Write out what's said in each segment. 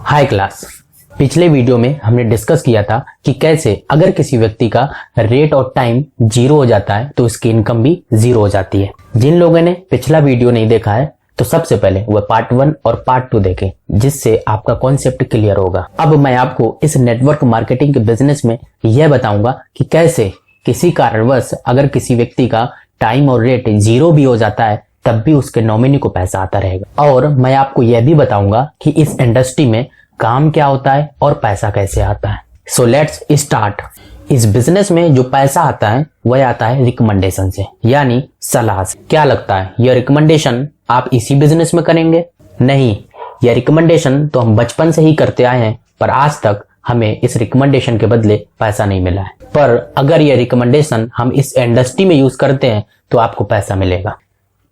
High class. पिछले video में हमने डिस्कस किया था कि कैसे अगर किसी व्यक्ति का रेट और टाइम जीरो हो जाता है तो उसकी इनकम भी जीरो हो जाती है। जिन लोगों ने पिछला वीडियो नहीं देखा है तो सबसे पहले वह पार्ट 1 और पार्ट 2 देखें, जिससे आपका कॉन्सेप्ट क्लियर होगा। अब मैं आपको इस नेटवर्क मार्केटिंग के बिजनेस में यह बताऊंगा कि कैसे किसी कारणवश अगर किसी व्यक्ति का टाइम और रेट जीरो भी हो जाता है तब भी उसके नॉमिनी को पैसा आता रहेगा। और मैं आपको यह भी बताऊंगा कि इस इंडस्ट्री में काम क्या होता है और पैसा कैसे आता है। So let's start. इस बिजनेस में जो पैसा आता है वह आता है रिकमेंडेशन से, यानी सलाह से। क्या लगता है यह रिकमेंडेशन आप इसी बिजनेस में करेंगे? नहीं, यह रिकमेंडेशन तो हम बचपन से ही करते आए हैं, पर आज तक हमें इस रिकमेंडेशन के बदले पैसा नहीं मिला है। पर अगर यह रिकमेंडेशन हम इस इंडस्ट्री में यूज करते हैं तो आपको पैसा मिलेगा।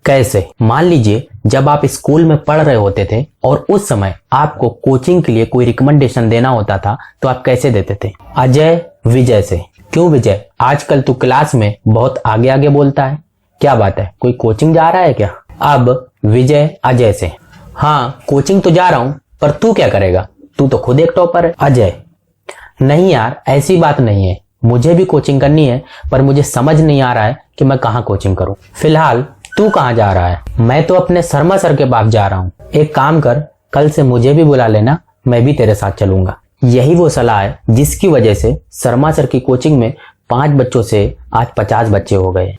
कैसे? मान लीजिए जब आप स्कूल में पढ़ रहे होते थे और उस समय आपको कोचिंग के लिए कोई रिकमेंडेशन देना होता था तो आप कैसे देते थे? अजय विजय से। क्यों विजय? आजकल तू क्लास में बहुत आगे आगे बोलता है, क्या बात है, कोई कोचिंग जा रहा है क्या? अब विजय अजय से। हाँ, कोचिंग तो जा रहा हूं, पर तू क्या करेगा? तू तो खुद एक टॉपर है। अजय, नहीं यार, ऐसी बात नहीं है, मुझे भी कोचिंग करनी है, पर मुझे समझ नहीं आ रहा है कि मैं कहाँ कोचिंग करूं। फिलहाल तू कहाँ जा रहा है? मैं तो अपने शर्मा सर के पास जा रहा हूँ। एक काम कर, कल से मुझे भी बुला लेना, मैं भी तेरे साथ चलूंगा। यही वो सलाह है जिसकी वजह से शर्मा सर की कोचिंग में 5 बच्चों से आज 50 बच्चे हो गए,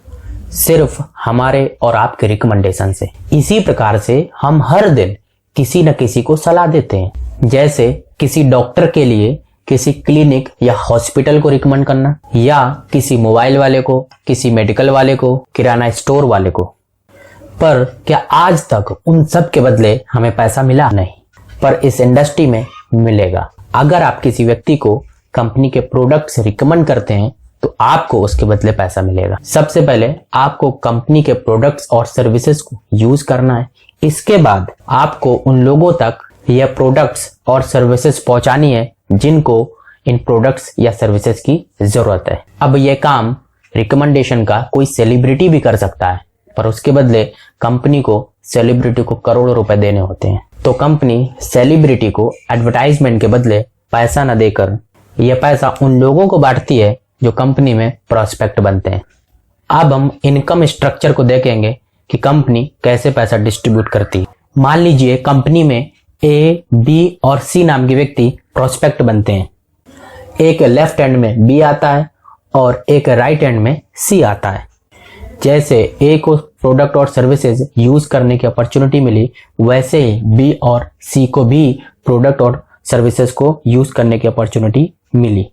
सिर्फ हमारे और आपके रिकमेंडेशन से। इसी प्रकार से हम हर दिन किसी न किसी को सलाह देते हैं, जैसे किसी डॉक्टर के लिए किसी क्लिनिक या हॉस्पिटल को रिकमेंड करना, या किसी मोबाइल वाले को, किसी मेडिकल वाले को, किराना स्टोर वाले को। पर क्या आज तक उन सब के बदले हमें पैसा मिला? नहीं, पर इस इंडस्ट्री में मिलेगा। अगर आप किसी व्यक्ति को कंपनी के प्रोडक्ट्स रिकमेंड करते हैं तो आपको उसके बदले पैसा मिलेगा। सबसे पहले आपको कंपनी के प्रोडक्ट्स और सर्विसेज को यूज करना है। इसके बाद आपको उन लोगों तक यह प्रोडक्ट्स और सर्विसेज पहुंचानी है जिनको इन प्रोडक्ट्स या सर्विसेज की जरूरत है। अब यह काम रिकमेंडेशन का कोई सेलिब्रिटी भी कर सकता है, पर उसके बदले कंपनी को सेलिब्रिटी को करोड़ों रुपए देने होते हैं। तो कंपनी सेलिब्रिटी को एडवर्टाइजमेंट के बदले पैसा न देकर यह पैसा उन लोगों को बांटती है जो कंपनी में प्रोस्पेक्ट बनते हैं। अब हम इनकम स्ट्रक्चर को देखेंगे कि कंपनी कैसे पैसा डिस्ट्रीब्यूट करती है। मान लीजिए कंपनी में ए, बी और सी नाम के व्यक्ति प्रोस्पेक्ट बनते हैं। एक लेफ्ट हैंड में बी आता है और एक राइट हैंड में सी आता है। जैसे ए को प्रोडक्ट और सर्विसेज यूज करने की अपॉर्चुनिटी मिली, वैसे ही बी और सी को भी प्रोडक्ट और सर्विसेज को यूज करने की अपॉर्चुनिटी मिली।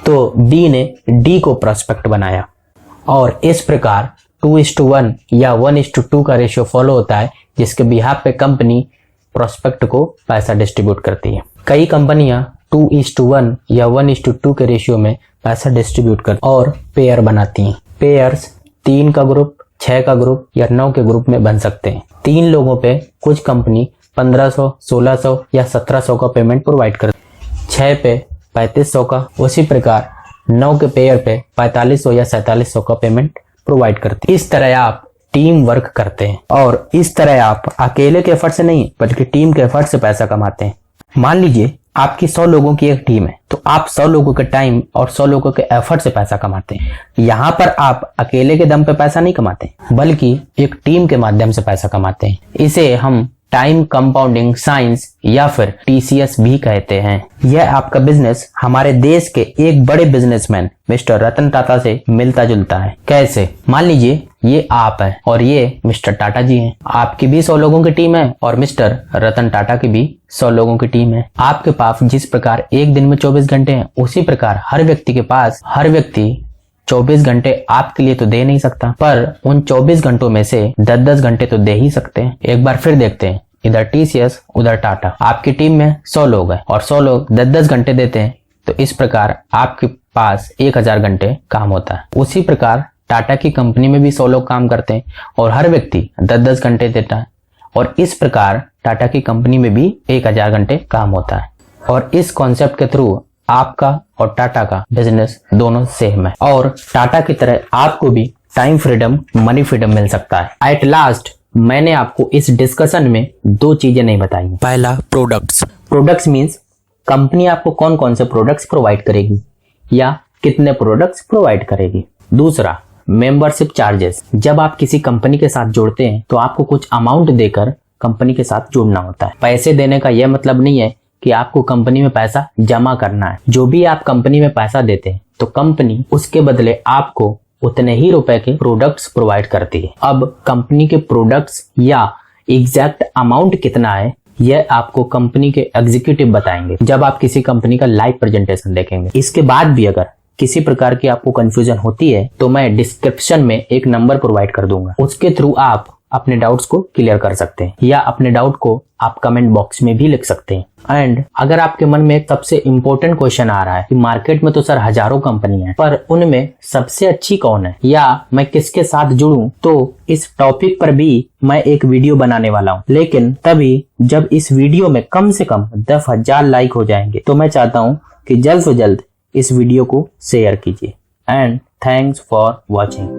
तो बी ने डी को प्रोस्पेक्ट बनाया और इस प्रकार 2:1 या 1:2 का रेशियो फॉलो होता है, जिसके बिहाफ पे कंपनी प्रोस्पेक्ट को पैसा डिस्ट्रीब्यूट करती है। कई कंपनियां 2:1 या 1:2 के रेशियो में पैसा डिस्ट्रीब्यूट कर और पेयर बनाती हैं। पेयर्स 3 का ग्रुप, 6 का ग्रुप या 9 के ग्रुप में बन सकते हैं। 3 लोगों पे कुछ कंपनी 1500, 1600 या 1700 का पेमेंट प्रोवाइड करती है, 6 पे 3500 का, उसी प्रकार 9 के पेयर पे 4500 या 4700 का पेमेंट प्रोवाइड करती है। इस तरह आप टीम वर्क करते हैं और इस तरह आप अकेले के एफर्ट से नहीं बल्कि टीम के एफर्ट से पैसा कमाते हैं। मान लीजिए आपकी 100 लोगों की एक टीम है, तो आप 100 लोगों के टाइम और 100 लोगों के एफर्ट से पैसा कमाते हैं। यहाँ पर आप अकेले के दम पे पैसा नहीं कमाते, बल्कि एक टीम के माध्यम से पैसा कमाते हैं। इसे हम टाइम कंपाउंडिंग साइंस या फिर TCS भी कहते हैं। यह आपका बिजनेस हमारे देश के एक बड़े बिजनेसमैन मिस्टर रतन टाटा से मिलता जुलता है। कैसे? मान लीजिए ये आप है और ये मिस्टर टाटा जी हैं। आपकी भी 100 लोगों की टीम है और मिस्टर रतन टाटा की भी 100 लोगों की टीम है। आपके पास जिस प्रकार एक दिन में 24 घंटे हैं, उसी प्रकार हर व्यक्ति 24 घंटे आपके लिए तो दे नहीं सकता, पर उन 24 घंटों में से 10-10 घंटे तो दे ही सकते हैं। एक बार फिर देखते हैं, इधर TCS उधर टाटा। आपकी टीम में 100 लोग हैं और 100 लोग 10-10 घंटे देते हैं, तो इस प्रकार आपके पास 1000 घंटे काम होता है। उसी प्रकार टाटा की कंपनी में भी 100 लोग काम करते हैं और हर व्यक्ति 10-10 घंटे देता है, और इस प्रकार टाटा की कंपनी में भी 1000 घंटे काम होता है। और इस कॉन्सेप्ट के थ्रू आपका और टाटा का बिजनेस दोनों सेम है, और टाटा की तरह आपको भी टाइम फ्रीडम, मनी फ्रीडम मिल सकता है। एट लास्ट मैंने आपको इस डिस्कशन में 2 चीजें नहीं बताई। पहला, प्रोडक्ट्स। प्रोडक्ट्स मीन्स कंपनी आपको कौन कौन से प्रोडक्ट्स प्रोवाइड करेगी या कितने प्रोडक्ट्स प्रोवाइड करेगी। दूसरा, मेंबरशिप चार्जेस। जब आप किसी कंपनी के साथ जुड़ते हैं तो आपको कुछ अमाउंट देकर कंपनी के साथ जुड़ना होता है। पैसे देने का यह मतलब नहीं है कि आपको कंपनी में पैसा जमा करना है। जो भी आप कंपनी में पैसा देते हैं तो कंपनी उसके बदले आपको उतने ही रुपए के प्रोडक्ट्स प्रोवाइड करती है। अब कंपनी के प्रोडक्ट्स या एग्जैक्ट अमाउंट कितना है यह आपको कंपनी के एग्जीक्यूटिव बताएंगे जब आप किसी कंपनी का लाइव प्रेजेंटेशन देखेंगे। इसके बाद भी अगर किसी प्रकार की आपको कंफ्यूजन होती है तो मैं डिस्क्रिप्शन में एक नंबर प्रोवाइड कर दूंगा, उसके थ्रू आप अपने डाउट्स को क्लियर कर सकते हैं या अपने डाउट को आप कमेंट बॉक्स में भी लिख सकते हैं। एंड अगर आपके मन में एक सबसे इंपॉर्टेंट क्वेश्चन आ रहा है कि मार्केट में तो सर हजारों कंपनियां हैं पर उनमें सबसे अच्छी कौन है या मैं किसके साथ जुड़ूं, तो इस टॉपिक पर भी मैं एक वीडियो बनाने वाला हूं, लेकिन तभी जब इस वीडियो में कम से कम 10,000 लाइक हो जाएंगे। तो मैं चाहता हूं कि जल्द से जल्द इस वीडियो को शेयर कीजिए। And thanks for watching.